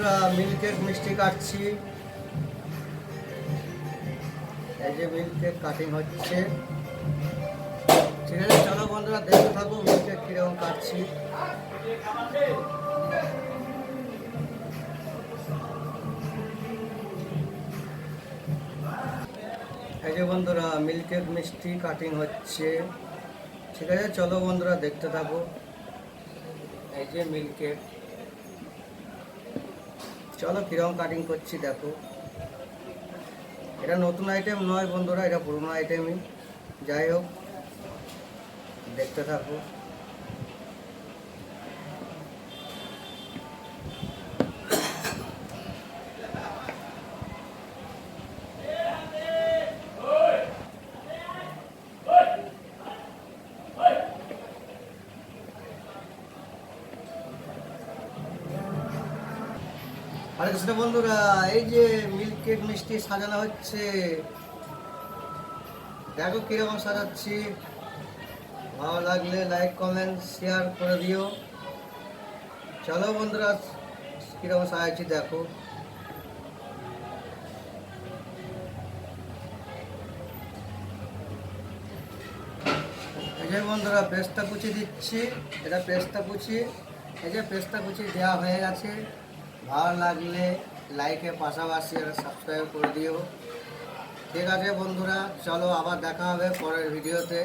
বন্ধুরা milk cake মিষ্টি কাটছি। এই যে মিল্ক কেক কাটিং হচ্ছে। ঠিক আছে, চলো বন্ধুরা দেখতে থাকো মিল্ক কেক কিরকম কাটছি। এই যে বন্ধুরা মিল্ক কেক মিষ্টি কাটিং হচ্ছে। ঠিক আছে, চলো বন্ধুরা দেখতে থাকো। এই যে মিল্ক কেক, চলো কিরকম কাটিং করছি দেখো। এটা নতুন আইটেম নয় বন্ধুরা, এটা পুরনো আইটেমই। যাই হোক, দেখতে থাকো। আরে কৃষ্ণ বন্ধুরা, এই যে মিল্ক কেক মিষ্টি সাজানো হচ্ছে, দেখো কিরকম সাজাচ্ছি। ভালো লাগলে লাইক কমেন্ট শেয়ার করে দিও। চলো বন্ধুরা কিরকম সাজাচ্ছি দেখো। এই যে বন্ধুরা পেস্তা কুচি দিচ্ছি, এটা পেস্তা কুচি। এই যে পেস্তা কুচি দেওয়া হয়ে গেছে। ভালো লাগলে লাইকের পাশাপাশি একটা সাবস্ক্রাইব করে দিও। ঠিক আছে বন্ধুরা, চলো আবার দেখা হবে পরের ভিডিওতে।